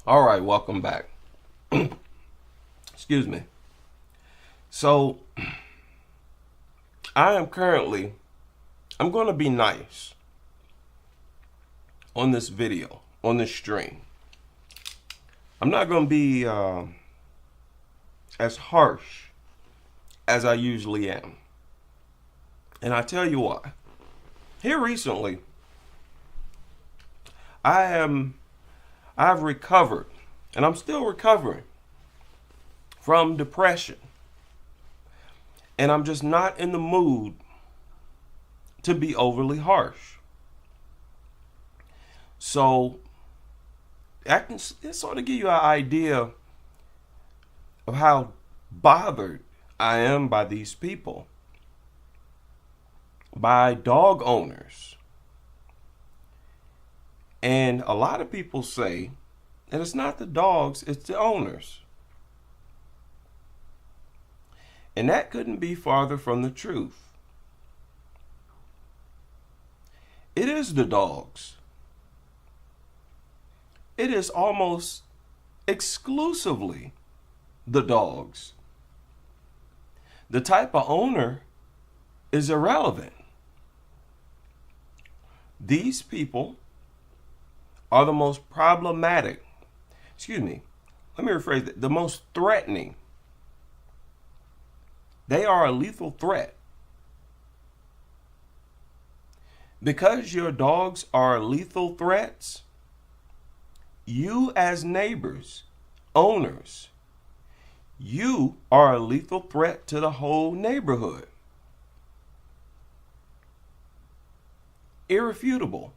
All right, welcome back. Excuse me. So, I'm going to be nice on this video, on this stream. I'm not going to be as harsh as I usually am. And I tell you why. Here recently, I've recovered, and I'm still recovering from depression. And I'm just not in the mood to be overly harsh. So I can sort of give you an idea of how bothered I am by these people, by dog owners. And a lot of people say that it's not the dogs, it's the owners. And that couldn't be farther from the truth. It is the dogs. It is almost exclusively the dogs. The type of owner is irrelevant. These people are the most problematic, let me rephrase that, the most threatening. They are a lethal threat. Because your dogs are lethal threats, you as neighbors, owners, you are a lethal threat to the whole neighborhood. Irrefutable.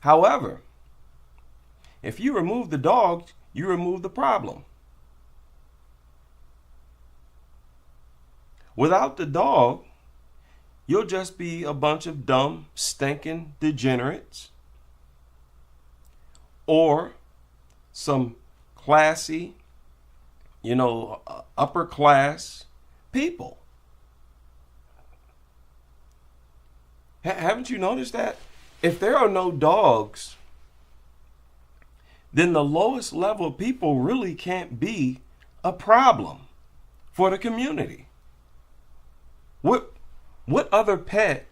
However, if you remove the dogs, you remove the problem. Without the dog, you'll just be a bunch of dumb, stinking degenerates, or some classy, upper class people. Haven't you noticed that? If there are no dogs, then the lowest level of people really can't be a problem for the community. What other pet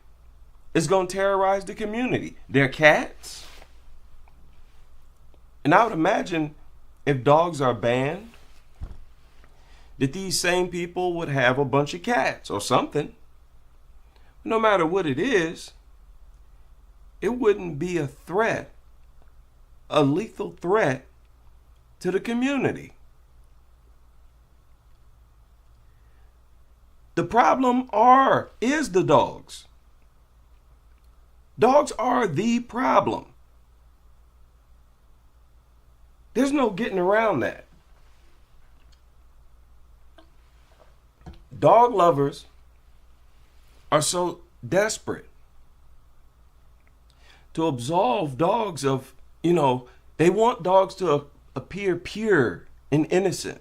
is going to terrorize the community? Their cats? And I would imagine if dogs are banned, that these same people would have a bunch of cats or something. No matter what it is, it wouldn't be a threat, a lethal threat to the community. The problem is the dogs. Dogs are the problem. There's no getting around that. Dog lovers are so desperate to absolve dogs of, they want dogs to appear pure and innocent.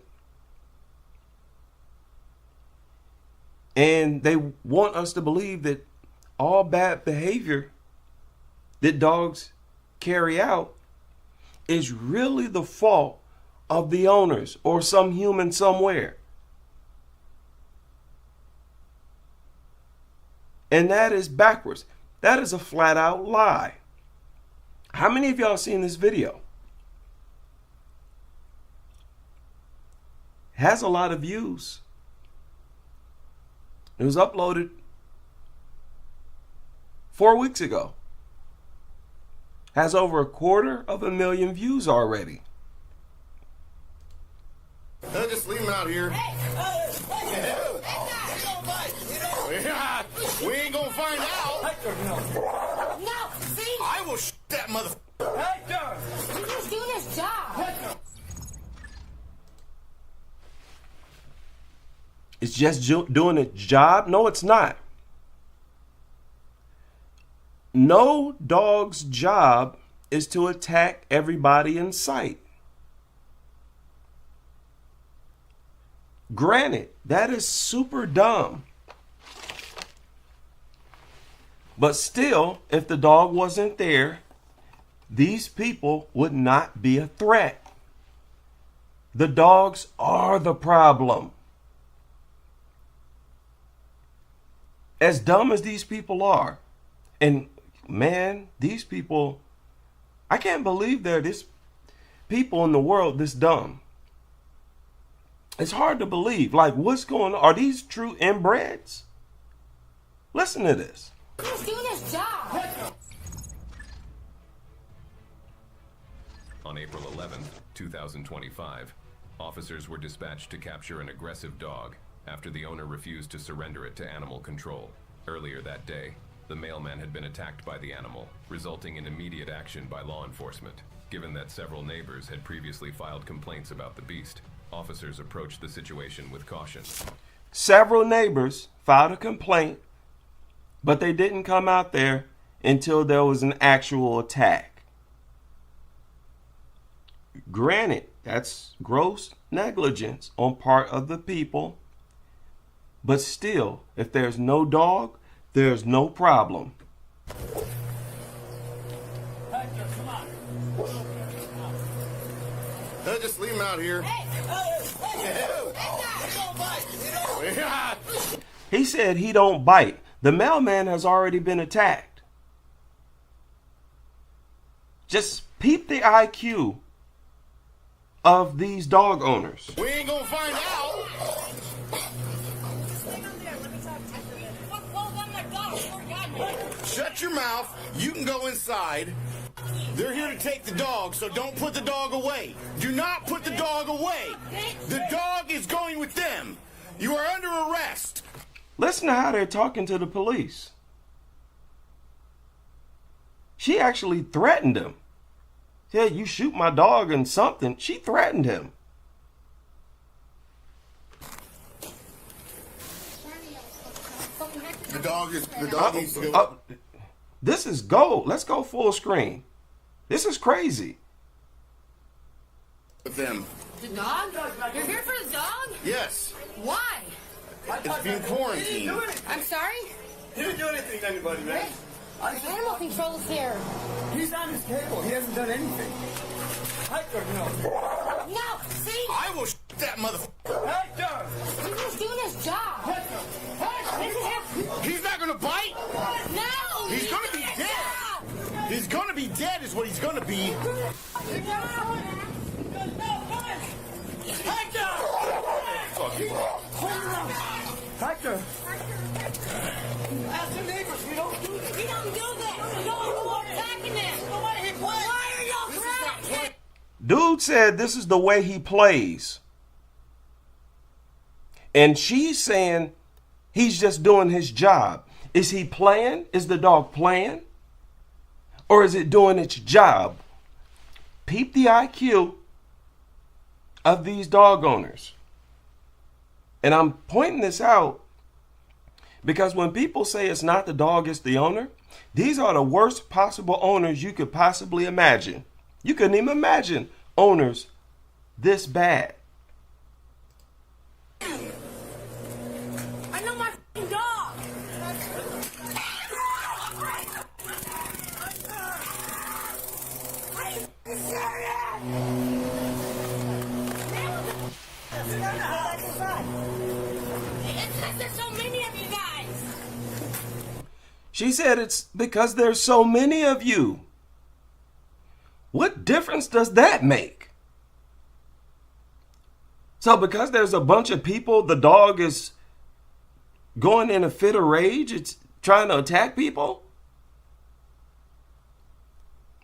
And they want us to believe that all bad behavior that dogs carry out is really the fault of the owners or some human somewhere. And that is backwards. That is a flat out lie. How many of y'all seen this video? It has a lot of views. It was uploaded 4 weeks ago. Has over 250,000 views already. Just leave him out here. Yeah, we ain't gonna find out. No, see? I will that motherfucker. He's just doing his job. It's just doing its job? No, it's not. No dog's job is to attack everybody in sight. Granted, that is super dumb. But still, if the dog wasn't there, these people would not be a threat. The dogs are the problem. As dumb as these people are, and man, these people, I can't believe there are this people in the world this dumb. It's hard to believe. Like, what's going on? Are these true inbreds? Listen to this. He's doing his job. On April 11th, 2025, officers were dispatched to capture an aggressive dog after the owner refused to surrender it to animal control. Earlier that day, the mailman had been attacked by the animal, resulting in immediate action by law enforcement. Given that several neighbors had previously filed complaints about the beast, officers approached the situation with caution. Several neighbors filed a complaint, but they didn't come out there until there was an actual attack. Granted, that's gross negligence on part of the people, but still, if there's no dog, there's no problem. Just leave him out here. He said he don't bite. The mailman has already been attacked. Just peep the IQ of these dog owners. We ain't gonna find out. Shut your mouth. You can go inside. They're here to take the dog, so don't put the dog away. Do not put the dog away. The dog is going with them. You are under arrest. Listen to how they're talking to the police. She actually threatened him. Said, you shoot my dog and something. She threatened him. The dog needs to go. This is gold. Let's go full screen. This is crazy. With them. The dog? You're here for the dog? Yes. Why? It's being quarantined. I'm sorry? He didn't do anything to anybody, man. Animal control's here. He's on his table. He hasn't done anything. Hector, no. No, see? I will that motherfucker. Hector! He's doing his job. This is him. He's not gonna bite. No! He's gonna be dead. He's gonna be dead is what he's gonna be. Hector! Hector! Ask the neighbors. We don't do this. We don't do that. No, we're attacking them. Why are y'all crying? Dude said this is the way he plays. And she's saying he's just doing his job. Is he playing? Is the dog playing? Or is it doing its job? Peep the IQ of these dog owners. And I'm pointing this out because when people say it's not the dog, it's the owner, these are the worst possible owners you could possibly imagine. You couldn't even imagine owners this bad. I know my f***ing dog. Are you serious? It's because there's so many of you guys. She said it's because there's so many of you. What difference does that make? So because there's a bunch of people, the dog is going in a fit of rage, it's trying to attack people?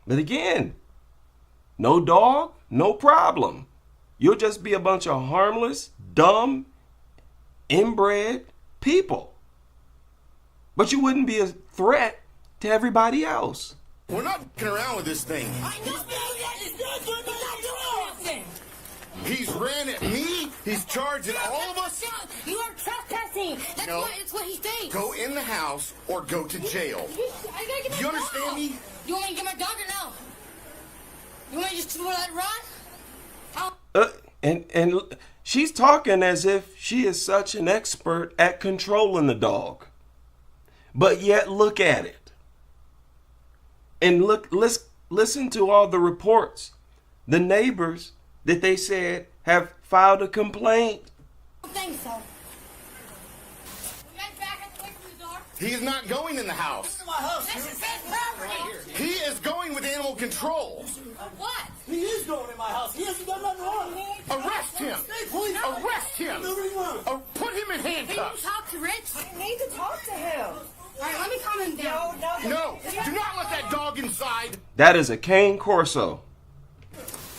But again, no dog, no problem. You'll just be a bunch of harmless, dumb, inbred people. But you wouldn't be a threat to everybody else. We're not f***ing around with this thing. I know that is not doing anything. He's ran at me. He's charging all of us. You are trespassing. That's what he thinks. Go in the house or go to jail. I gotta get my You understand dog. me? You want me to get my dog or no? You want me to just let it run? And she's talking as if she is such an expert at controlling the dog. But yet look at it. And let's listen to all the reports. The neighbors that they said have filed a complaint. I don't think so. You guys back up away from the door? He is not going in the house. My house. This is his property. He is going with animal control. What? He is going in my house. He hasn't done nothing wrong. Arrest him. Please. Arrest him. Put him in Can you handcuffs. talk to Rich? I need to talk to him. All right, let me calm him down. No, do not let that dog inside. That is a cane corso.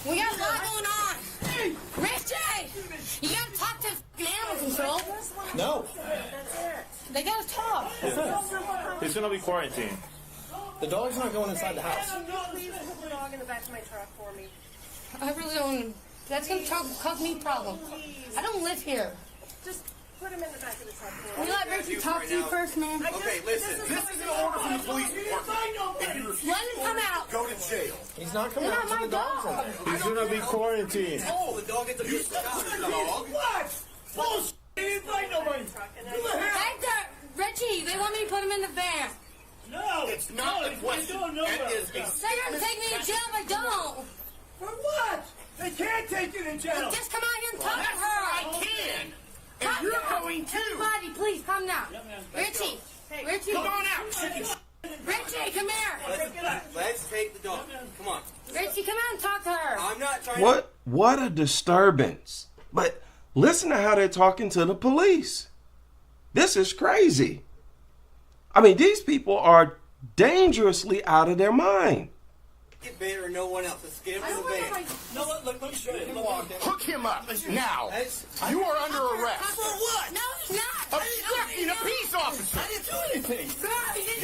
We got a lot going on. Richie, you gotta talk to animal control. No. They gotta talk. He's gonna be quarantined. The dog's not going inside the house. Please put the dog in the back of my truck for me. I really don't. That's gonna cause me problems. I don't live here. Just put him in the back of the truck for Will me. you let Richie talk to you first, man? Okay, listen. This is an order from the police department. If you refuse Let him come out. go to jail. He's not coming They're out not until my the dog's in dog. there. He's gonna be quarantined. Oh, the dog gets a piece of dog. What? Bullshit. He didn't fight nobody. Hector, Richie, they want me to put him in the van. No, it's not a question. That is a They're gonna take me to jail if I don't. For what? They can't take you to jail. Just come out here and talk to Yes, her. I can. And Calm you're down. going too. Everybody, please calm down. Richie, Richie, Come on out, chicken. Richie, come here. Let's take the dog. Come on. Richie, come out and talk to her. I'm not trying What a disturbance. But listen to how they're talking to the police. This is crazy. I mean, these people are dangerously out of their mind. get bit or no one else. Let's get him in the van. No, let me show you. Hook him up now. You are under arrest. For what? No, he's not. Obstructing a peace officer. I didn't do anything.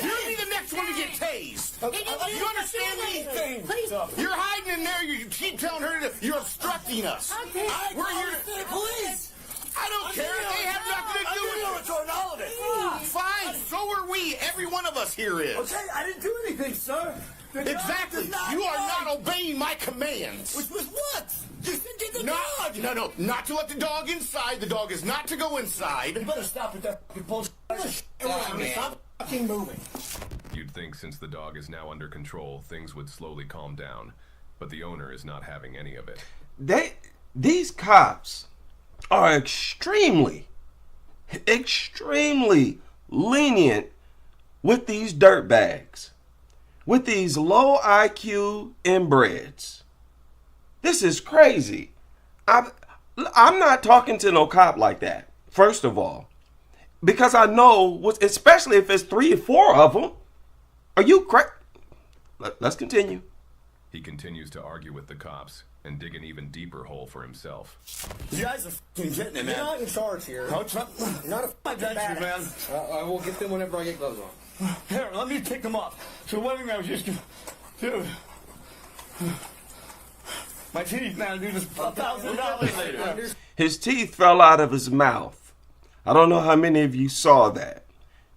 You'll be the next one to get tased. You understand me? Please. You're hiding in there. You keep telling her that you're obstructing us. Okay. We're here to... Police. I don't care. They have nothing to do with it. all of it. Fine. So are we. Every one of us here is. Okay, I didn't do anything, sir. The dog Exactly. does not You are bite. not obeying my commands. Which was what? You said get the dog. No. Not to let the dog inside. The dog is not to go inside. You better stop with that fucking bullshit. Stop fucking moving. You'd think since the dog is now under control, things would slowly calm down. But the owner is not having any of it. These cops are extremely lenient with these dirtbags, with these low IQ inbreds. This is crazy. I'm not talking to no cop like that, first of all, because I know, especially if it's 3 or 4 of them. Are you crazy? Let's continue. He continues to argue with the cops and dig an even deeper hole for himself. You guys are fucking getting it, man. You're not in charge here. Coach, You're not a fucking thank you, man. I will get them whenever I get gloves on. Here, let me pick them up. So one thing I was just dude. My teeth, man, dude, is $1,000 later. His teeth fell out of his mouth. I don't know how many of you saw that,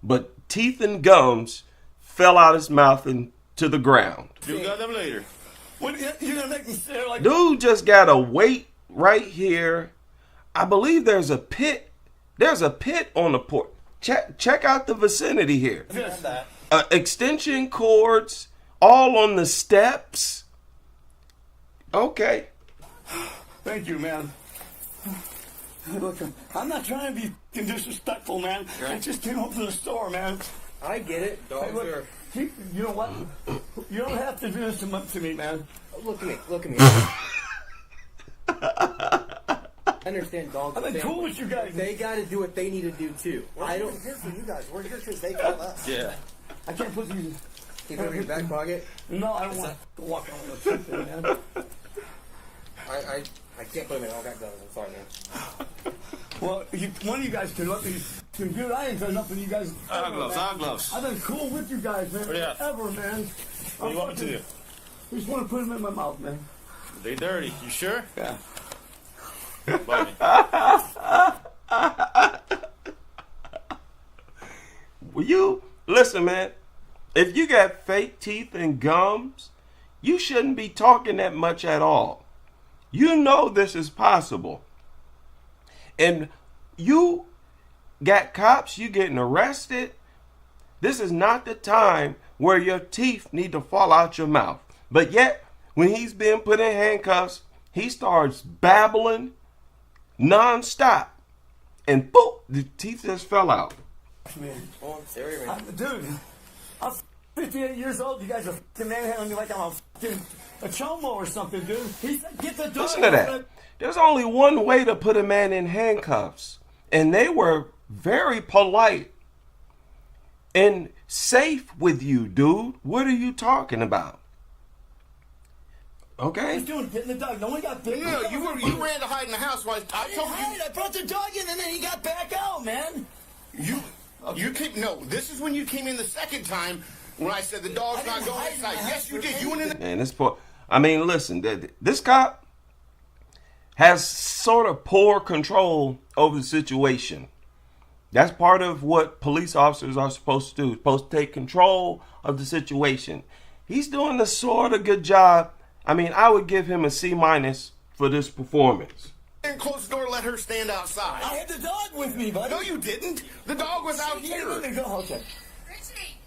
but teeth and gums fell out his mouth and to the ground. You got them later. What, you're gonna make me stare like Dude just got a weight right here. I believe there's a pit. There's a pit on the porch. Check out the vicinity here. this? Extension cords all on the steps. Okay. Thank you, man. Look, I'm not trying to be fucking disrespectful, man. I just came home from the store, man. I get it. Hey, Dogs look, are... you know what? You don't have to do this to me, man. Look at me. Look at me. I understand dogs. I've been cool with you guys. They got to do what they need to do too. I don't here for you guys. We're here because they called us. Yeah. I can't put these. Keep it in your back pocket. No, I don't want to walk on the street, man. I can't put them in all that gloves. I'm sorry, man. Well, one of you guys can let me. Dude, I ain't done nothing. You guys. Our gloves. I've been cool with you guys, man. Yeah. Forever, man. What do you want me to do? I just want to put them in my mouth, man. They dirty. You sure? Yeah. Buddy. Will you listen, man? If you got fake teeth and gums, you shouldn't be talking that much at all. You know this is possible. And you got cops, you getting arrested. This is not the time where your teeth need to fall out your mouth. But yet, when he's being put in handcuffs, he starts babbling nonstop. And boom, the teeth just fell out. Man. Oh, I'm sorry, man. Dude, I'm 58 years old. You guys are manhandling me like I'm a chomo or something, dude. He said, get the dog. Listen to that. There's only one way to put a man in handcuffs. And they were very polite and safe with you, dude. What are you talking about? Okay. He's doing getting the dog. No one got bitten. No, you ran to hide in the house while I told you. I brought the dog in and then he got back out, man. You came. No, this is when you came in the second time when I said the dog's not going inside. Yes, you did. You went in. Man, this poor. I mean, listen. This cop has sort of poor control over the situation. That's part of what police officers are supposed to do. Supposed to take control of the situation. He's doing a sort of good job. I mean, I would give him a C- for this performance. And close the door, let her stand outside. I had the dog with me, buddy. No, you didn't. The dog was out here. Okay. Richie,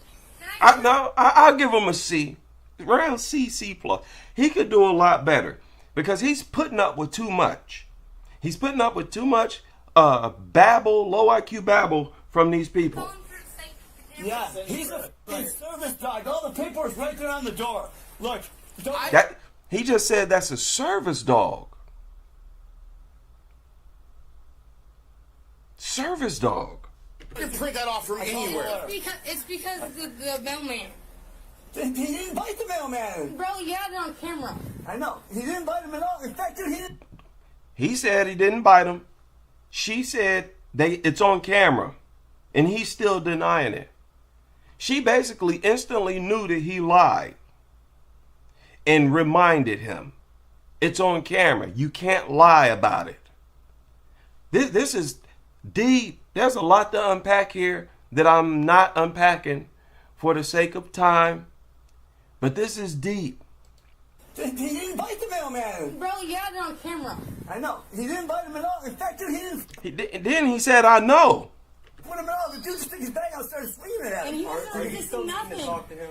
I'll give him a C. Around C plus. He could do a lot better because he's putting up with too much. He's putting up with too much babble, low IQ babble from these people. Yeah, he's a service dog. All the paperwork's right there on the door. Look. He just said that's a service dog. Service dog. You can print that off from anywhere. It's because the mailman. He didn't bite the mailman. Bro, you had it on camera. I know. He didn't bite him at all. In fact, he didn't. He said he didn't bite him. She said it's on camera. And he's still denying it. She basically instantly knew that he lied. And reminded him, it's on camera. You can't lie about it. This is deep. There's a lot to unpack here that I'm not unpacking for the sake of time. But this is deep. He didn't bite the mailman. Bro, you had it on camera. I know. He didn't bite him at all. In fact, Then he said, I know. put him at all. The dude just took his bag out and started swinging at him. And he doesn't resist nothing. Talk to him.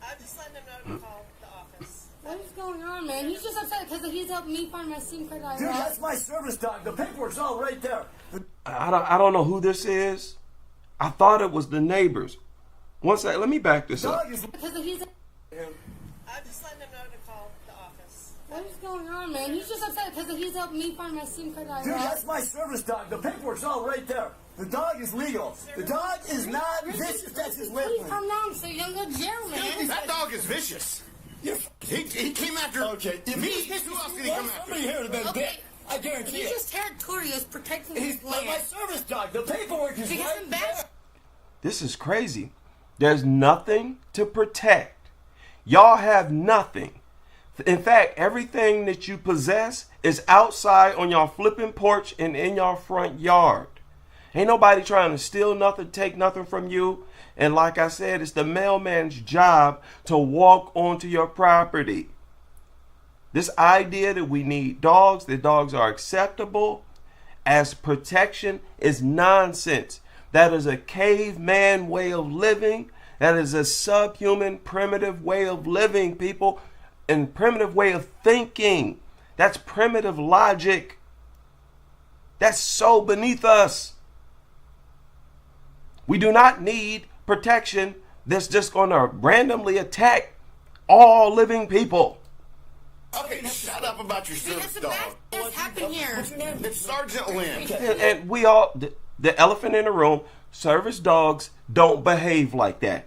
I'm just letting him know to call the office. What is going on, man? He's just upset because he's helping me find my SIM card I Dude, lost. that's my service dog. The paperwork's all right there. I don't know who this is. I thought it was the neighbors. One sec, let me back this up. Dog is Because he's... I'm just letting him know to call the office. What is going on, man? He's just upset because he's helping me find my SIM card I Dude, lost. that's my service dog. The paperwork's all right there. The dog is legal. The dog is not vicious. That's his Please weapon. calm down so you don't go to jail, man. That dog is vicious. He came after Okay. me. Who else did he come after? Somebody here would have been Okay. bit. I guarantee He's it. just territorial, protecting his He's like my land. service dog. The paperwork is Because right I'm bad. there. This is crazy. There's nothing to protect. Y'all have nothing. In fact, everything that you possess is outside on your flipping porch and in your front yard. Ain't nobody trying to steal nothing, take nothing from you. And like I said, it's the mailman's job to walk onto your property. This idea that we need dogs, that dogs are acceptable as protection is nonsense. That is a caveman way of living. That is a subhuman, primitive way of living, people, and primitive way of thinking. That's primitive logic. That's so beneath us. We do not need protection that's just going to randomly attack all living people. Okay, shut up about your Because service the dog. bad things happen here. It's Sergeant Lynn. And we all, the elephant in the room, service dogs don't behave like that.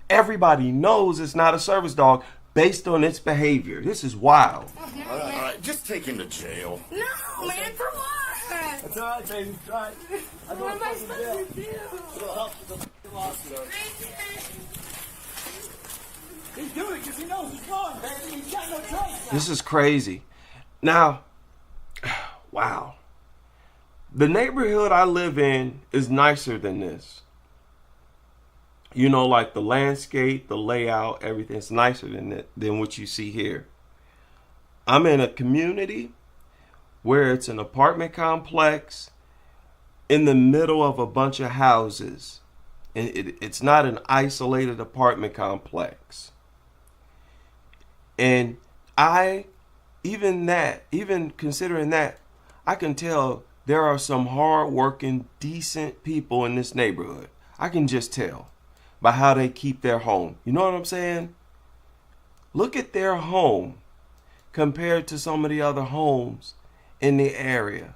Everybody knows it's not a service dog based on its behavior. This is wild. All right, just take him to jail. No, man, for what? It's all right, baby. It's all right. I What am I fucking jail. supposed to do? It'll help with the fucking lawsuit. He's doing it because he knows he's wrong, baby. He's got no choice. This is crazy. Now, wow. The neighborhood I live in is nicer than this. You know, like the landscape, the layout, everything's nicer than what you see here. I'm in a community where it's an apartment complex in the middle of a bunch of houses. And it's not an isolated apartment complex. And even considering that, I can tell there are some hard-working, decent people in this neighborhood. I can just tell by how they keep their home. You know what I'm saying? Look at their home compared to some of the other homes in the area.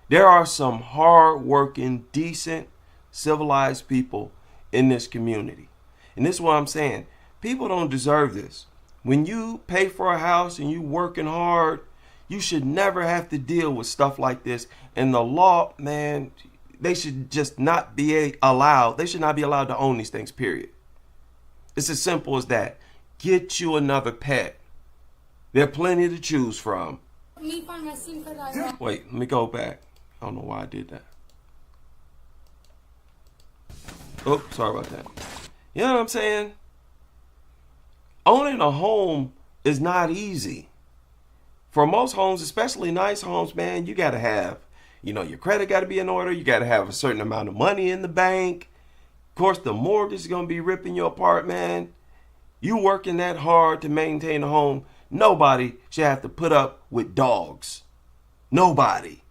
There are some hard-working, decent, civilized people in this community. And this is what I'm saying. People don't deserve this. When you pay for a house and you working hard, you should never have to deal with stuff like this. And the law, man, they should just not be allowed. They should not be allowed to own these things, period. It's as simple as that. Get you another pet. There are plenty to choose from. Wait, let me go back. I don't know why I did that. Oh, sorry about that. You know what I'm saying? Owning a home is not easy. For most homes, especially nice homes, man, you got to have, your credit got to be in order. You got to have a certain amount of money in the bank. Of course, the mortgage is going to be ripping you apart, man. You working that hard to maintain a home. Nobody should have to put up with dogs. Nobody.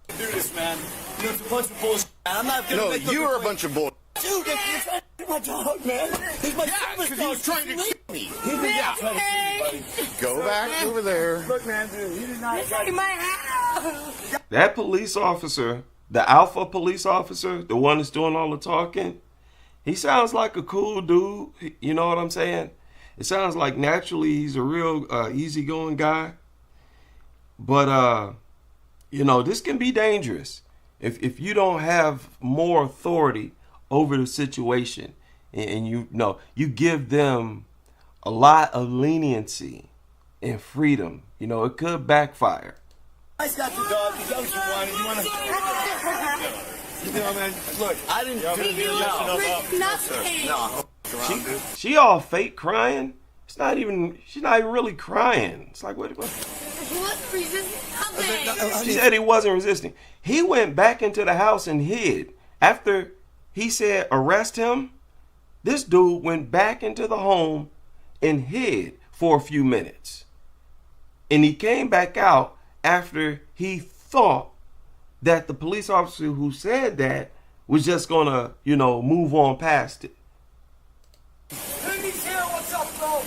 Do this, man. You're a bunch of bullshit. I'm not gonna make you are a bunch of bull. Dude, you're trying to get my dog, man. He's my Because he was trying to kill me. He's not trying to kill you, buddy. Go back over there. Look, man, dude, he did not try to My house. That police officer, the alpha police officer, the one that's doing all the talking, he sounds like a cool dude. You know what I'm saying? It sounds like naturally he's a real easygoing guy. But, this can be dangerous if you don't have more authority over the situation and you give them a lot of leniency and freedom. It could backfire. I got the dog. You got what you wanted. You want to... man, look, I didn't do Nothing. No. She all fake crying. She's not even really crying. It's like, what? He wasn't resisting nothing. She said he wasn't resisting. He went back into the house and hid. After he said arrest him, this dude went back into the home and hid for a few minutes. And he came back out after he thought that the police officer who said that was just gonna, move on past it. What's up, bro?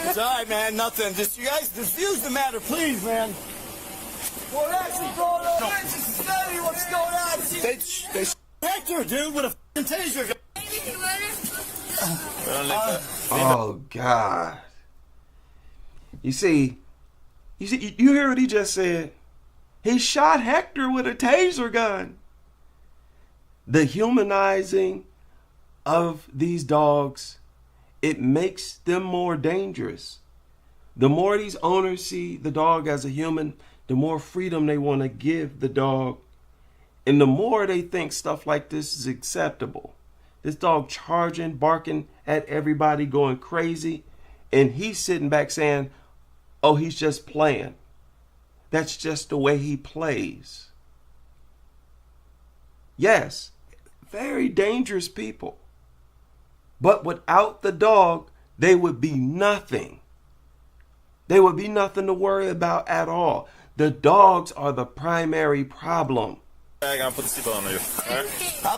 It's all right, man. Nothing. Just you guys diffuse the matter, please, man. Well, actually, bro, what's going on? They Hector, dude, with a f***ing taser. Oh God! You hear what he just said? He shot Hector with a taser gun. The humanizing of these dogs, it makes them more dangerous. The more these owners see the dog as a human, the more freedom they want to give the dog. And the more they think stuff like this is acceptable. This dog charging, barking at everybody, going crazy. And he's sitting back saying, oh, he's just playing. That's just the way he plays. Yes, very dangerous people. But without the dog, they would be nothing. They would be nothing to worry about at all. The dogs are the primary problem. I'm gonna put the seatbelt on you. All right? I'll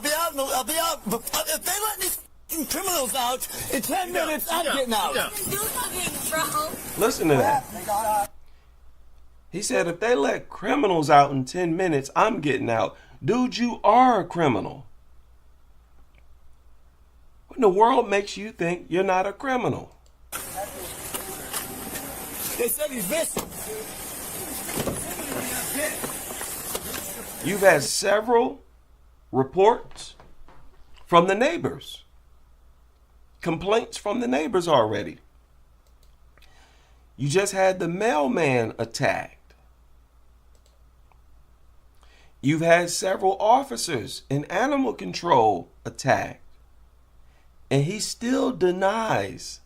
be out. But if they let these f***ing criminals out in 10 minutes, I'm getting out. Do something, bro. Listen to that. He said, if they let criminals out in 10 minutes, I'm getting out. Dude, you are a criminal. What in the world makes you think you're not a criminal? They said he's missing. You've had several reports from the neighbors. Complaints from the neighbors already. You just had the mailman attacked. You've had several officers in animal control attacked. And he still denies.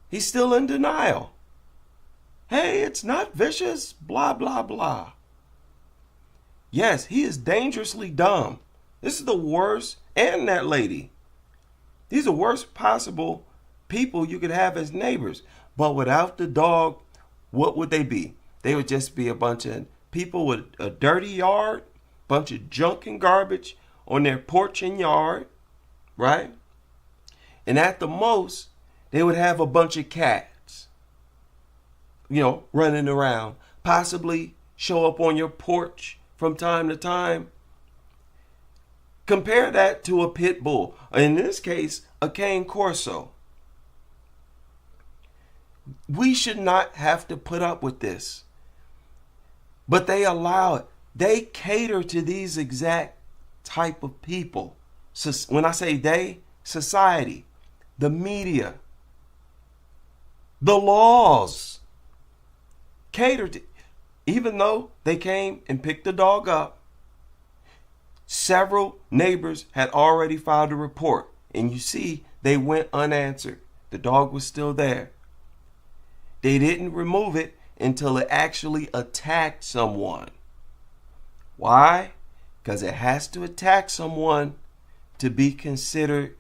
He's still in denial. Hey, it's not vicious, blah, blah, blah. Yes, he is dangerously dumb. This is the worst, and that lady. These are the worst possible people you could have as neighbors. But without the dog, what would they be? They would just be a bunch of people with a dirty yard, bunch of junk and garbage on their porch and yard, right? And at the most, they would have a bunch of cats, running around, possibly show up on your porch from time to time. Compare that to a pit bull. In this case, a cane corso. We should not have to put up with this. But they allow it. They cater to these exact type of people. So when I say they, society, the media, the laws cater to, even though they came and picked the dog up, several neighbors had already filed a report. And you see, they went unanswered. The dog was still there. They didn't remove it until it actually attacked someone. Why? Because it has to attack someone to be considered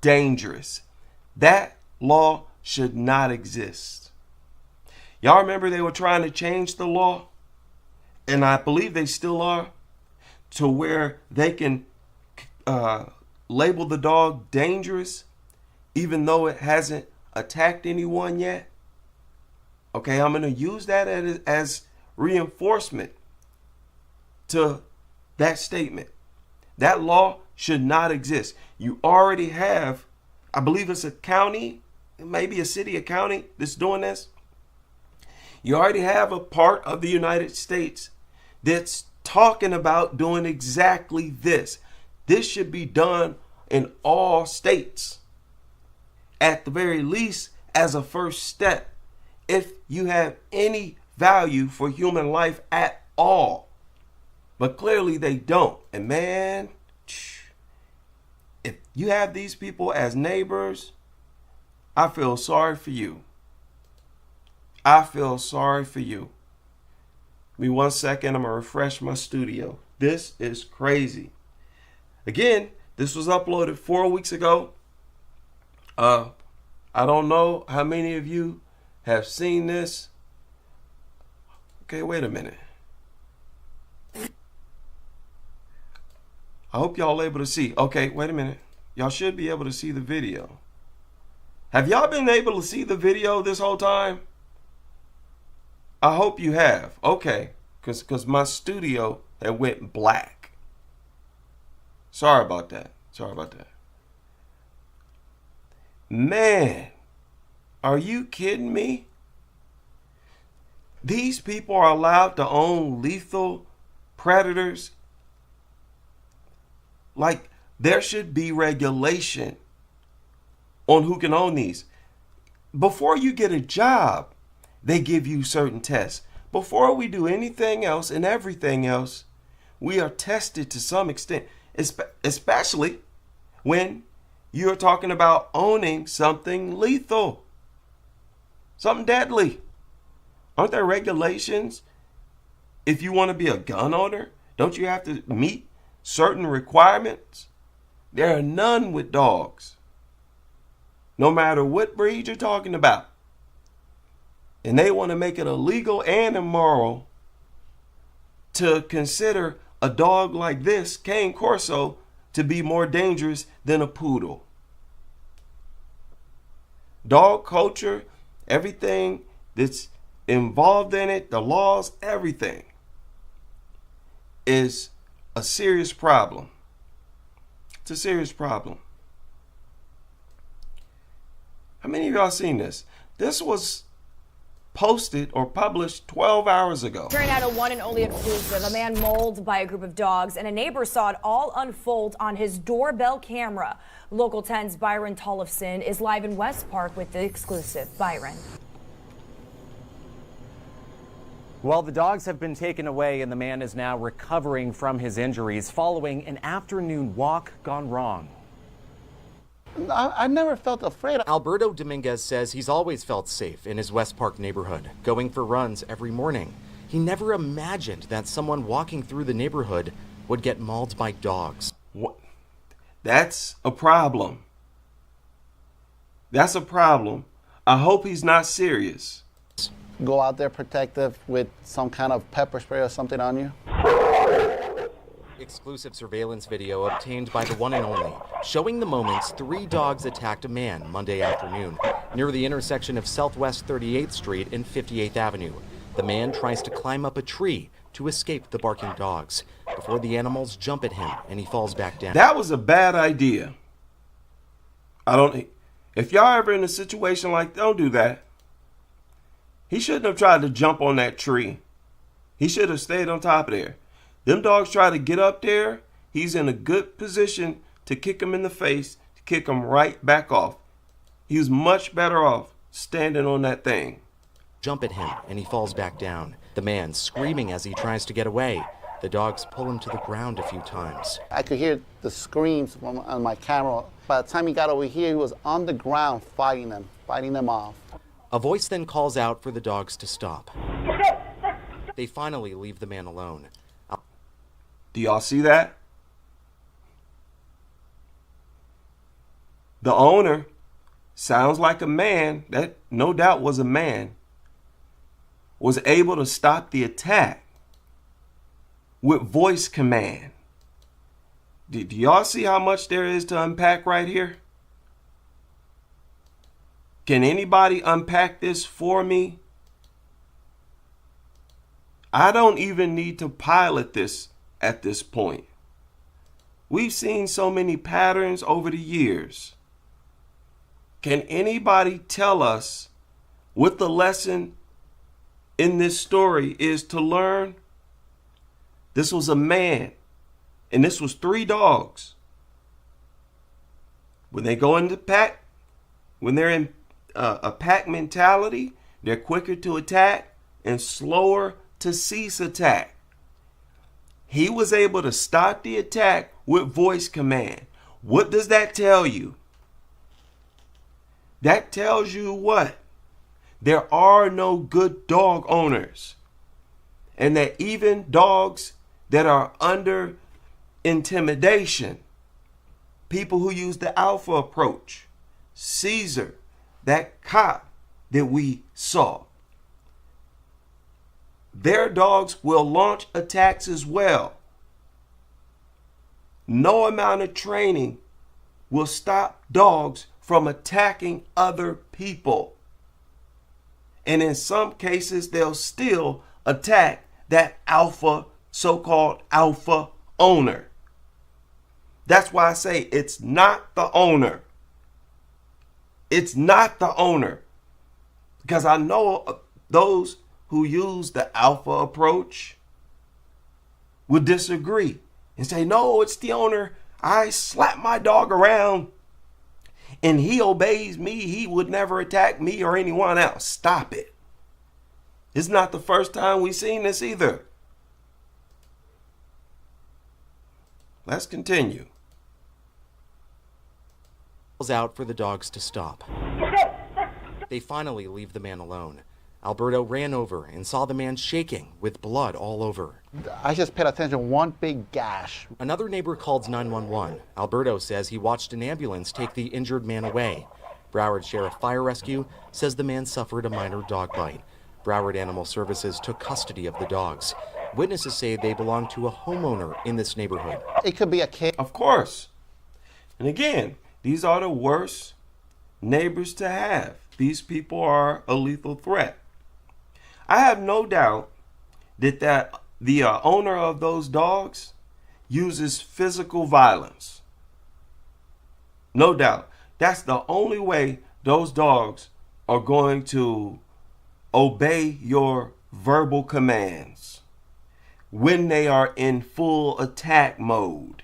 dangerous. That law should not exist. Y'all remember they were trying to change the law? And I believe they still are, to where they can label the dog dangerous even though it hasn't attacked anyone yet. Okay, I'm going to use that as reinforcement to that statement. That law should not exist. You already have, I believe it's a county, maybe a city, a county that's doing this. You already have a part of the United States that's talking about doing exactly this. This should be done in all states, at the very least as a first step, if you have any value for human life at all. But clearly they don't. And man, if you have these people as neighbors, I feel sorry for you. I feel sorry for you. Give me 1 second. I'm going to refresh my studio. This is crazy. Again, this was uploaded 4 weeks ago. I don't know how many of you have seen this. Okay, wait a minute. I hope y'all able to see. Okay, wait a minute. Y'all should be able to see the video. Have y'all been able to see the video this whole time? I hope you have. Okay, because my studio had went black. Sorry about that. Man, are you kidding me? These people are allowed to own lethal predators. Like, there should be regulation on who can own these. Before you get a job, they give you certain tests. Before we do anything else and everything else, we are tested to some extent, especially when you're talking about owning something lethal, something deadly. Aren't there regulations? If you want to be a gun owner, don't you have to meet certain requirements? There are none with dogs, no matter what breed you're talking about. And they want to make it illegal and immoral to consider a dog like this, cane corso, to be more dangerous than a poodle. Dog culture, everything that's involved in it, the laws, everything is a serious problem. It's a serious problem. How many of y'all seen this? This was posted or published 12 hours ago. Turning out a one and only exclusive. A man mauled by a group of dogs, and a neighbor saw it all unfold on his doorbell camera. Local 10's Byron Tollefson is live in West Park with the exclusive. Byron. Well, the dogs have been taken away and the man is now recovering from his injuries following an afternoon walk gone wrong. I never felt afraid. Alberto Dominguez says he's always felt safe in his West Park neighborhood, going for runs every morning. He never imagined that someone walking through the neighborhood would get mauled by dogs. What? That's a problem. That's a problem. I hope he's not serious. Go out there protective with some kind of pepper spray or something on you? Exclusive surveillance video obtained by the one and only, showing the moments 3 dogs attacked a man Monday afternoon near the intersection of Southwest 38th Street and 58th Avenue. The man tries to climb up a tree to escape the barking dogs before the animals jump at him and he falls back down. That was a bad idea. If y'all ever in a situation like that, don't do that. He shouldn't have tried to jump on that tree. He should have stayed on top of there. Them dogs try to get up there. He's in a good position to kick him in the face, to kick him right back off. He was much better off standing on that thing. Jump at him and he falls back down. The man screaming as he tries to get away. The dogs pull him to the ground a few times. I could hear the screams on my camera. By the time he got over here, he was on the ground fighting them off. A voice then calls out for the dogs to stop. They finally leave the man alone. Do y'all see that? The owner sounds like a man, that no doubt was a man, was able to stop the attack with voice command. Do y'all see how much there is to unpack right here? Can anybody unpack this for me? I don't even need to pilot this at this point. We've seen so many patterns over the years. Can anybody tell us what the lesson in this story is to learn? This was a man, and this was 3 dogs. When they go into pack, when they're in a pack mentality, they're quicker to attack and slower to cease attack. He was able to stop the attack with voice command. What does that tell you? That tells you what? There are no good dog owners. And that even dogs that are under intimidation, people who use the alpha approach, Caesar, that cop that we saw, their dogs will launch attacks as well. No amount of training will stop dogs from attacking other people. And in some cases, they'll still attack that alpha, so-called alpha owner. That's why I say it's not the owner. It's not the owner. Because I know those who use the alpha approach would disagree and say, no, it's the owner. I slap my dog around and he obeys me. He would never attack me or anyone else. Stop it. It's not the first time we've seen this either. Let's continue. Out for the dogs to stop. They finally leave the man alone. Alberto ran over and saw the man shaking with blood all over. I just paid attention, one big gash. Another neighbor called 911. Alberto says he watched an ambulance take the injured man away. Broward Sheriff Fire Rescue says the man suffered a minor dog bite. Broward Animal Services took custody of the dogs. Witnesses say they belong to a homeowner in this neighborhood. It could be a kid. Of course. And again, these are the worst neighbors to have. These people are a lethal threat. I have no doubt that the owner of those dogs uses physical violence. No doubt. That's the only way those dogs are going to obey your verbal commands when they are in full attack mode.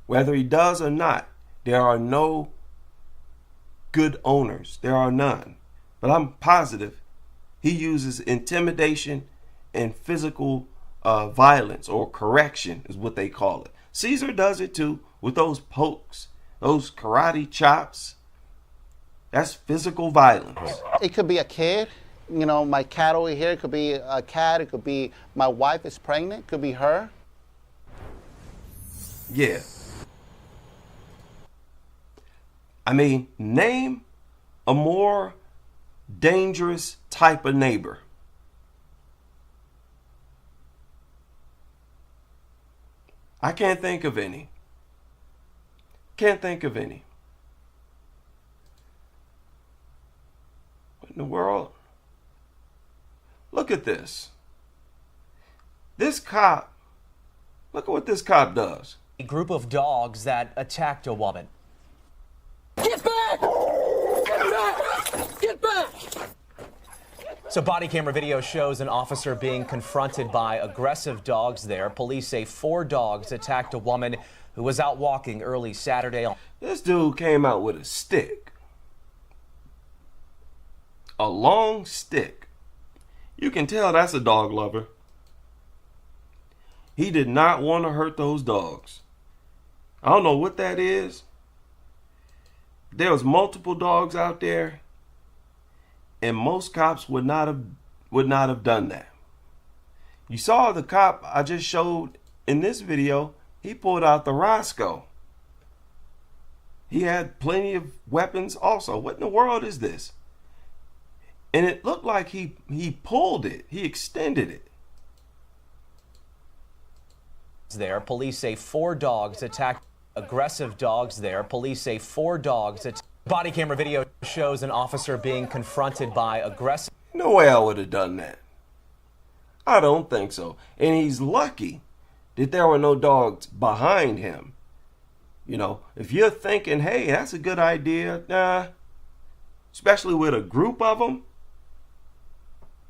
Whether he does or not, there are no good owners. There are none. But I'm positive he uses intimidation and physical violence, or correction is what they call it. Caesar does it too with those pokes, those karate chops. That's physical violence. It could be a kid. You know, my cat over here, it could be a cat. It could be my wife is pregnant. It could be her. Yeah. I mean, name a more dangerous type of neighbor. I can't think of any. Can't think of any. What in the world? Look at this. This cop, look at what this cop does. A group of dogs that attacked a woman. Get back! Get back! Get back! So body camera video shows an officer being confronted by aggressive dogs there. Police say 4 dogs attacked a woman who was out walking early Saturday. This dude came out with a stick. A long stick. You can tell that's a dog lover. He did not want to hurt those dogs. I don't know what that is. There was multiple dogs out there, and most cops would not have done that. You saw the cop I just showed in this video. He pulled out the Roscoe. He had plenty of weapons also. What in the world is this? And it looked like he pulled it. He extended it. There, police say 4 dogs attacked aggressive dogs there. Police say 4 dogs attacked. Body camera video shows an officer being confronted by aggressive. No way I would have done that. I don't think so. And he's lucky that there were no dogs behind him. You know, if you're thinking, hey, that's a good idea, nah, especially with a group of them,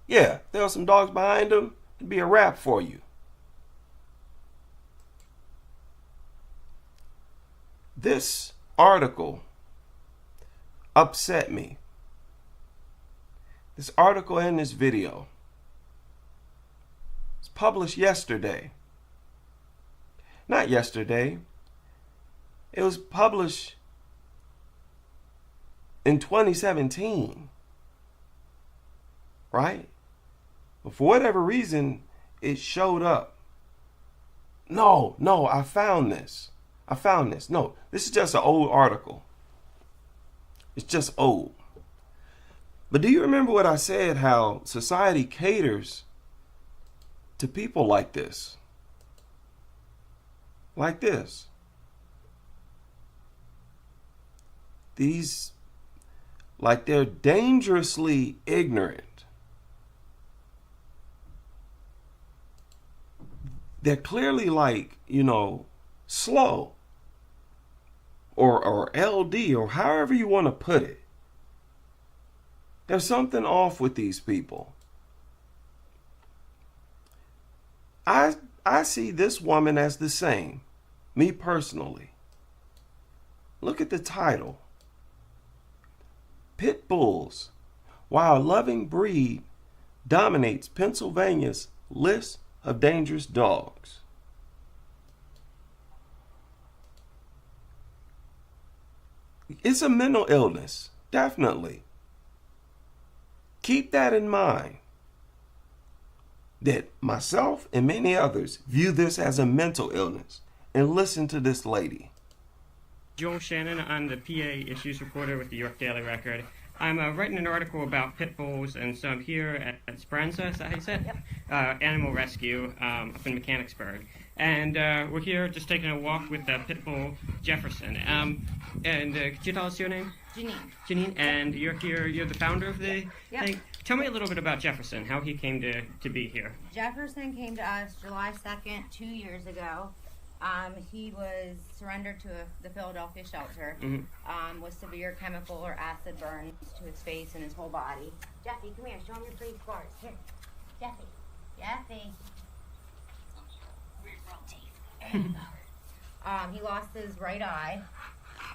yeah, there were some dogs behind him, it'd be a wrap for you. This article upset me. This article and this video was published yesterday. Not yesterday. It was published in 2017. Right? But for whatever reason, it showed up. No, I found this. No, this is just an old article. It's just old. But do you remember what I said, how society caters to people like this? Like this. These, like they're dangerously ignorant. They're clearly like, slow. Or LD, or however you want to put it. There's something off with these people. I see this woman as the same, me personally. Look at the title. Pit bulls, why a loving breed dominates Pennsylvania's list of dangerous dogs. It's a mental illness, definitely. Keep that in mind. That myself and many others view this as a mental illness. And listen to this lady. Joel Shannon, I'm the PA issues reporter with the York Daily Record. I'm writing an article about pit bulls, and so I'm here at Speranza, is that how you said? Yep. Animal Rescue up in Mechanicsburg. And we're here just taking a walk with pit bull Jefferson. And could you tell us your name? Janine. Janine, and you're here, you're the founder of the thing? Tell me a little bit about Jefferson, how he came to be here. Jefferson came to us July 2nd, 2 years ago. He was surrendered to the Philadelphia shelter with severe chemical or acid burns to his face and his whole body. Jeffy, come here. Show him your three scars. Here. Jeffy. He lost his right eye,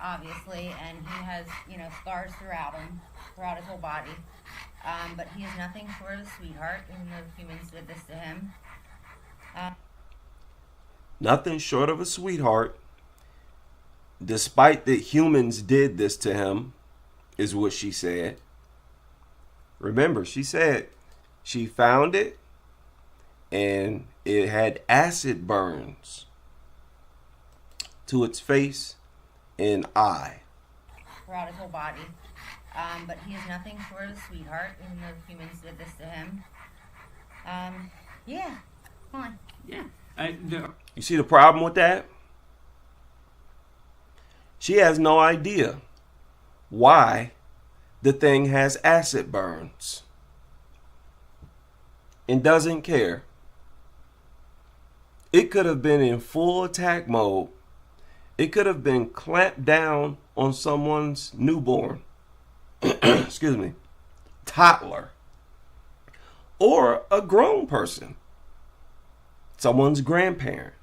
obviously, and he has, scars throughout his whole body. But he is nothing short of a sweetheart, even though humans did this to him. Nothing short of a sweetheart, despite that humans did this to him, is what she said. Remember, she said she found it and it had acid burns to its face and eye. throughout his whole body. But he is nothing short of a sweetheart, even though humans did this to him. Yeah, come on. Yeah. You see the problem with that? She has no idea why the thing has acid burns and doesn't care. It could have been in full attack mode. It could have been clamped down on someone's newborn, excuse me, toddler, or a grown person, someone's grandparent.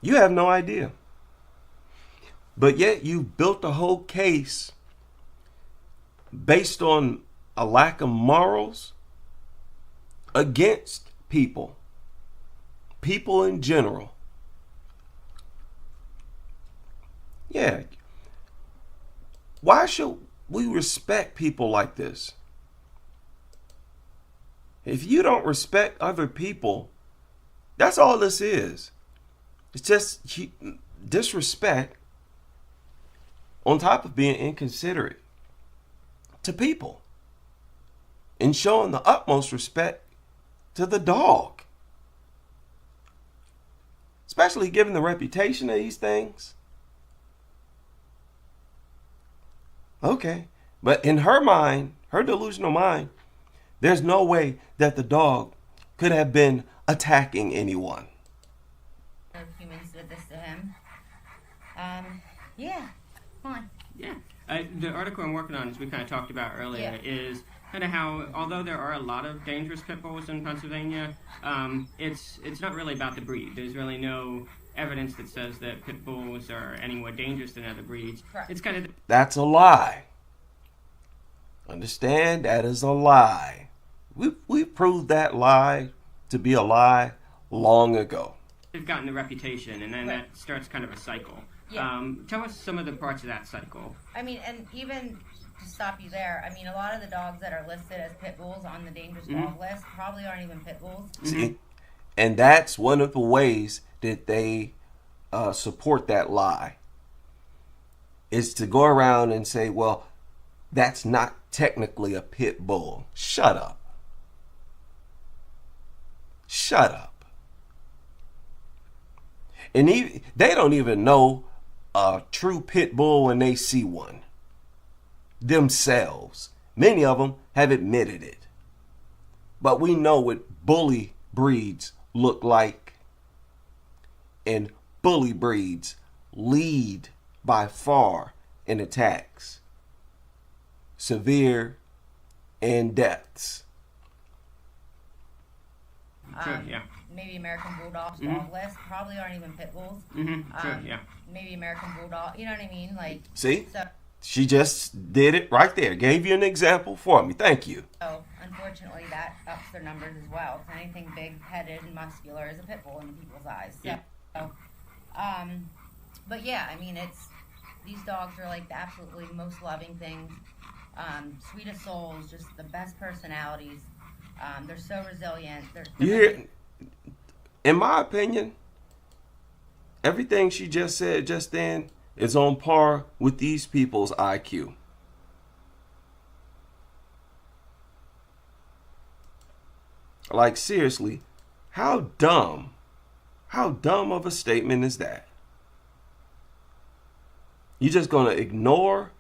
You have no idea. But yet you built a whole case based on a lack of morals against people in general. Yeah. Why should we respect people like this? If you don't respect other people, that's all this is. It's just disrespect on top of being inconsiderate to people and showing the utmost respect to the dog. Especially given the reputation of these things. Okay. But in her mind, her delusional mind, there's no way that the dog could have been attacking anyone. Humans did this to him. Yeah, come on. Yeah. The article I'm working on, as we kind of talked about earlier, is kind of how, although there are a lot of dangerous pit bulls in Pennsylvania, it's not really about the breed. There's really no evidence that says that pit bulls are any more dangerous than other breeds. Correct. It's kind of... That's a lie. Understand? That is a lie. We proved that lie to be a lie long ago. They've gotten a reputation, and then that starts kind of a cycle. Yeah. Tell us some of the parts of that cycle. I mean, and even to stop you there, I mean, a lot of the dogs that are listed as pit bulls on the dangerous dog list probably aren't even pit bulls. See? And that's one of the ways that they support that lie, is to go around and say, well, that's not technically a pit bull. Shut up. Shut up. And they don't even know a true pit bull when they see one themselves. Many of them have admitted it. But we know what bully breeds look like. And bully breeds lead by far in attacks, severe, and deaths. Sure, yeah. Maybe American Bulldogs dog list probably aren't even pit bulls. Sure, yeah. Maybe American Bulldog, you know what I mean? Like, see? So, she just did it right there. Gave you an example for me. Thank you. so unfortunately, that ups their numbers as well. So anything big-headed and muscular is a pit bull in people's eyes. So, but yeah, I mean, these dogs are like the absolutely most loving things, sweetest souls, just the best personalities. They're so resilient. In my opinion, everything she just said just then is on par with these people's IQ. Like, seriously, how dumb of a statement is that? You're just going to ignore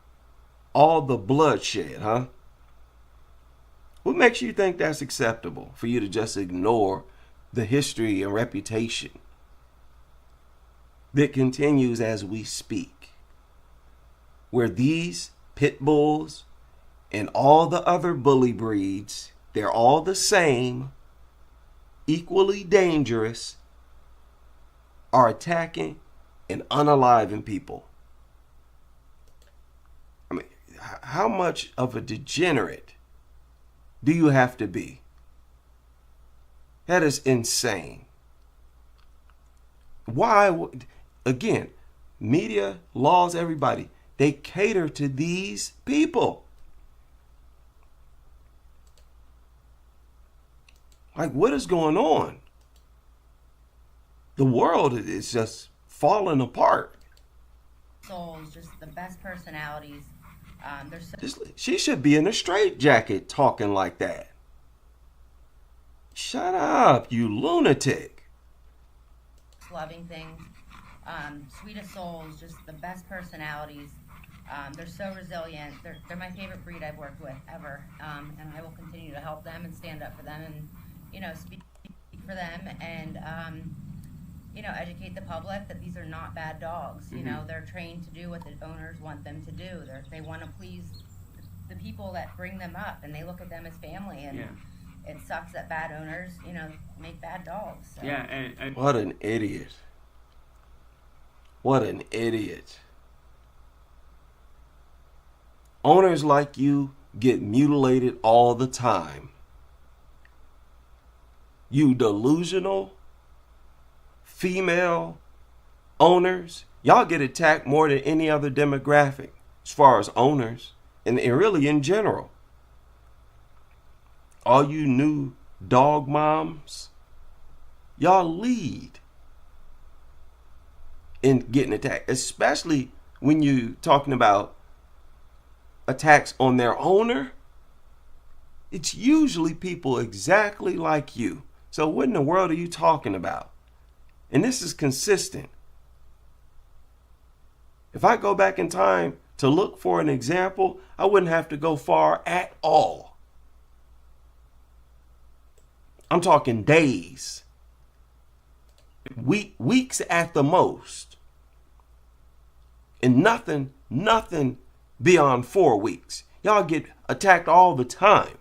all the bloodshed, huh? What makes you think that's acceptable, for you to just ignore the history and reputation that continues as we speak, where these pit bulls and all the other bully breeds, they're all the same, equally dangerous, are attacking and unaliving people? I mean, how much of a degenerate do you have to be? That is insane. Why? Again, media, laws, everybody, they cater to these people. Like, what is going on? The world is just falling apart. souls, just the best personalities. They're so She should be in a straitjacket talking like that. Shut up, you lunatic. loving things. Sweetest souls, just the best personalities. They're so resilient. They're my favorite breed I've worked with ever, and I will continue to help them and stand up for them, and speak for them, and educate the public that these are not bad dogs. They're trained to do what the owners want them to do. They want to please the people that bring them up, and they look at them as family. And it sucks that bad owners, make bad dogs. So. Yeah. And what an idiot. What an idiot. Owners like you get mutilated all the time. You delusional female owners, y'all get attacked more than any other demographic as far as owners and really in general. All you new dog moms, y'all lead in getting attacked, especially when you're talking about attacks on their owner. It's usually people exactly like you. So what in the world are you talking about? And this is consistent. If I go back in time to look for an example, I wouldn't have to go far at all. I'm talking days, weeks at the most, and nothing beyond 4 weeks. Y'all get attacked all the time.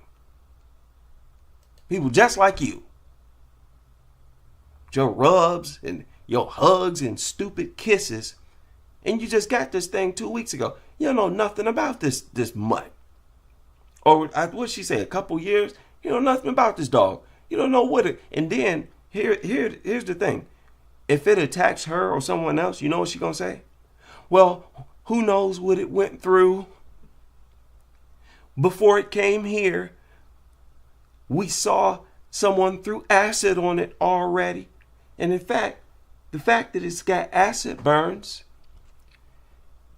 People just like you. Your rubs and your hugs and stupid kisses. And you just got this thing 2 weeks ago. You don't know nothing about this mutt. Or what'd she say, a couple years? You know nothing about this dog. You don't know what it. And then here's the thing. If it attacks her or someone else, you know what she's gonna say? Well, who knows what it went through before it came here. We saw someone threw acid on it already. And in fact, the fact that it's got acid burns,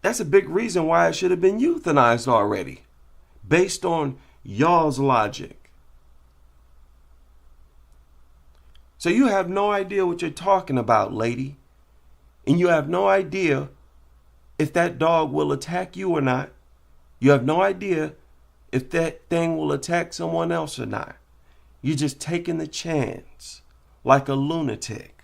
that's a big reason why it should have been euthanized already, based on y'all's logic. So you have no idea what you're talking about, lady. And you have no idea if that dog will attack you or not. You have no idea if that thing will attack someone else or not. You're just taking the chance like a lunatic.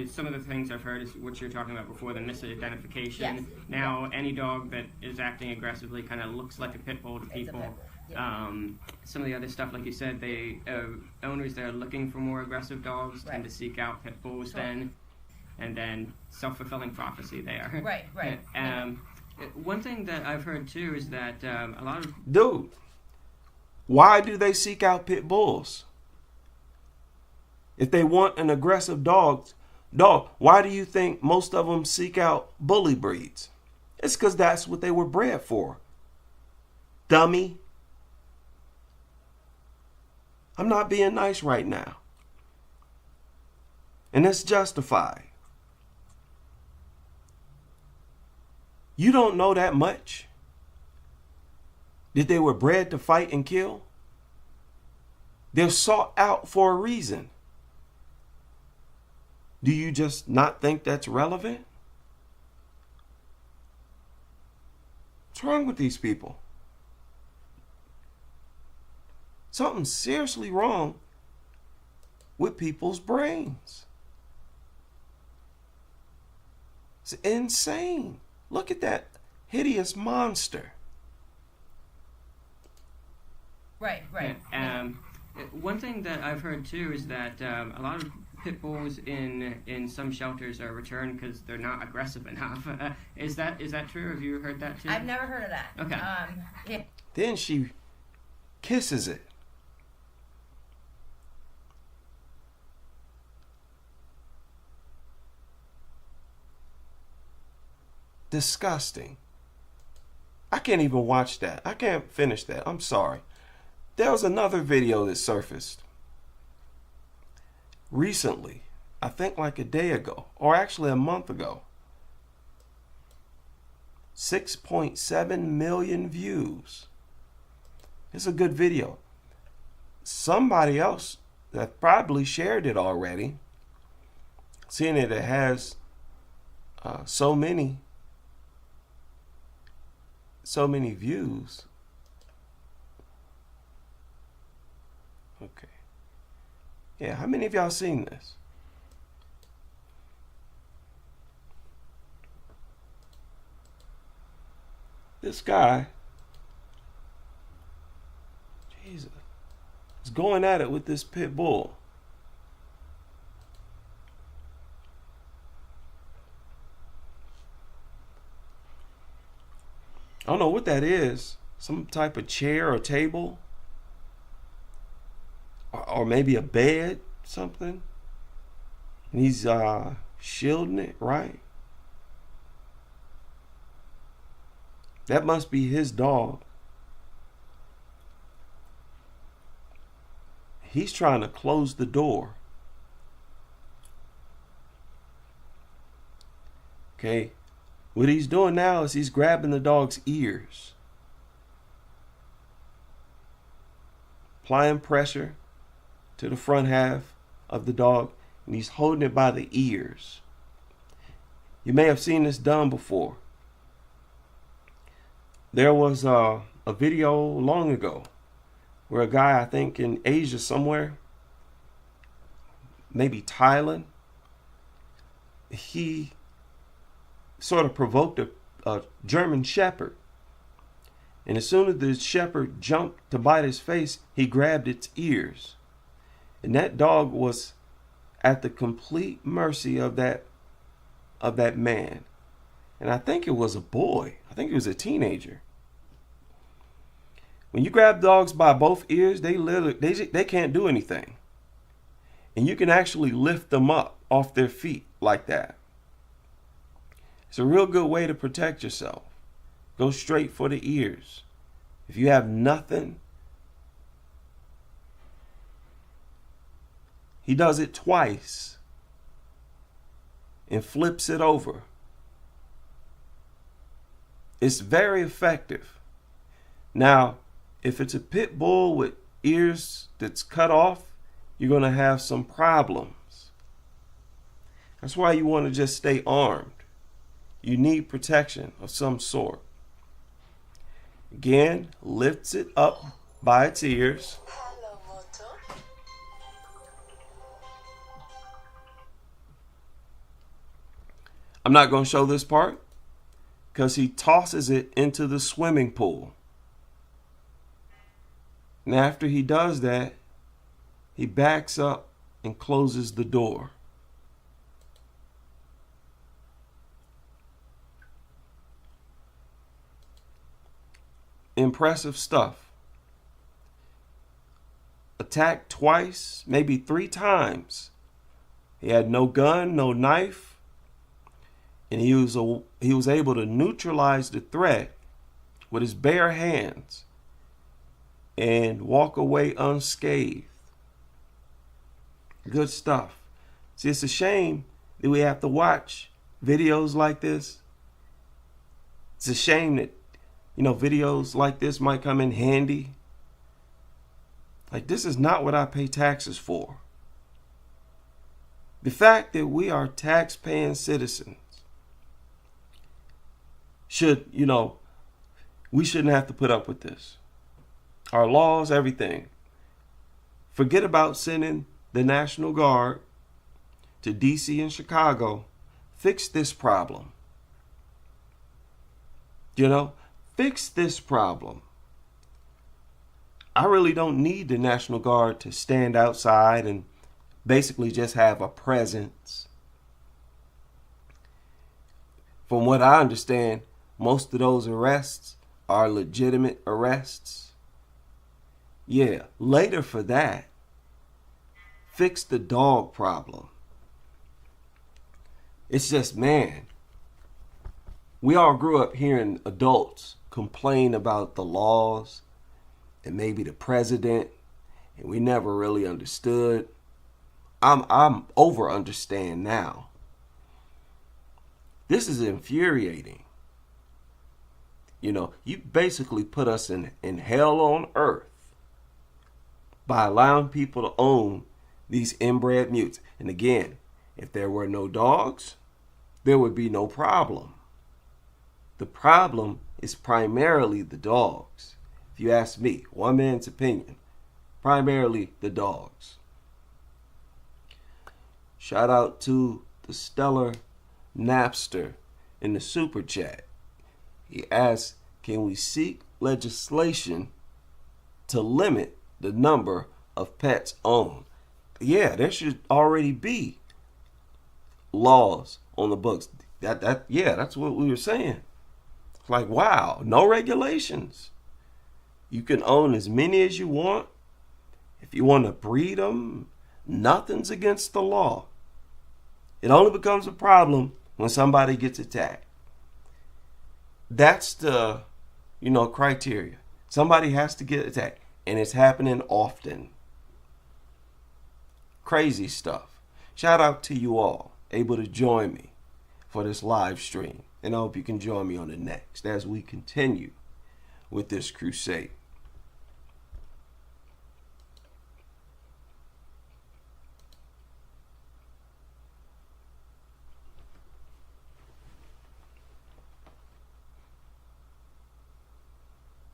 Some of the things I've heard is what you're talking about before, the misidentification. Yes. Now, any dog that is acting aggressively kind of looks like a pit bull to people. Some of the other stuff, like you said, owners that are looking for more aggressive dogs tend to seek out pit bulls then. And then self-fulfilling prophecy there. Right. One thing that I've heard too is that a lot of... Dude, why do they seek out pit bulls? If they want an aggressive dog, why do you think most of them seek out bully breeds? It's because that's what they were bred for. Dummy. I'm not being nice right now. And it's justified. You don't know that much? That they were bred to fight and kill? They're sought out for a reason. Do you just not think that's relevant? What's wrong with these people? Something's seriously wrong with people's brains. It's insane. Look at that hideous monster. Right. One thing that I've heard too is that a lot of pit bulls in some shelters are returned because they're not aggressive enough. Is that true? Have you heard that too? I've never heard of that. Okay. Then she kisses it. Disgusting. I can't even watch that. I can't finish that. I'm sorry. There was another video that surfaced recently, I think like a day ago, or actually a month ago. 6.7 million views. It's a good video. Somebody else that probably shared it already, seeing it has so many views. Okay. Yeah, how many of y'all seen this? This guy, Jesus, is going at it with this pit bull. I don't know what that is. Some type of chair or table. Or maybe a bed, something. And he's shielding it, right? That must be his dog. He's trying to close the door. Okay. What he's doing now is he's grabbing the dog's ears. Applying pressure to the front half of the dog, and he's holding it by the ears. You may have seen this done before. There was a video long ago where a guy, I think in Asia somewhere, maybe Thailand, he sort of provoked a German shepherd. And as soon as the shepherd jumped to bite his face, he grabbed its ears. And that dog was at the complete mercy of that man. And I think it was a boy. I think it was a teenager. When you grab dogs by both ears, they can't do anything. And you can actually lift them up off their feet like that. It's a real good way to protect yourself. Go straight for the ears. If you have nothing, he does it twice and flips it over. It's very effective. Now, if it's a pit bull with ears that's cut off, you're going to have some problems. That's why you want to just stay armed. You need protection of some sort. Again, lifts it up by its ears. I'm not going to show this part because he tosses it into the swimming pool. And after he does that, he backs up and closes the door. Impressive stuff. Attacked twice, maybe 3 times. He had no gun, no knife, and he was able to neutralize the threat with his bare hands and walk away unscathed. Good stuff. See, it's a shame that we have to watch videos like this. It's a shame that, videos like this might come in handy. Like, this is not what I pay taxes for. The fact that we are tax-paying citizens we shouldn't have to put up with this. Our laws, everything. Forget about sending the National Guard to DC and Chicago. Fix this problem. Fix this problem. I really don't need the National Guard to stand outside and basically just have a presence. From what I understand, most of those arrests are legitimate arrests. Yeah, later for that. Fix the dog problem. It's just, man, we all grew up hearing adults complain about the laws and maybe the president, and we never really understood I'm over understand now. This is infuriating. You know, you basically put us in hell on earth by allowing people to own these inbred mutes. And again, if there were no dogs, there would be no problem. The problem is primarily the dogs. If you ask me, one man's opinion, primarily the dogs. Shout out to the stellar Napster in the super chat. He asked, can we seek legislation to limit the number of pets owned? Yeah, there should already be laws on the books. That's what we were saying. Like, wow, no regulations. You can own as many as you want. If you want to breed them, nothing's against the law. It only becomes a problem when somebody gets attacked. That's the, criteria. Somebody has to get attacked, and it's happening often. Crazy stuff. Shout out to you all able to join me for this live stream, and I hope you can join me on the next as we continue with this crusade.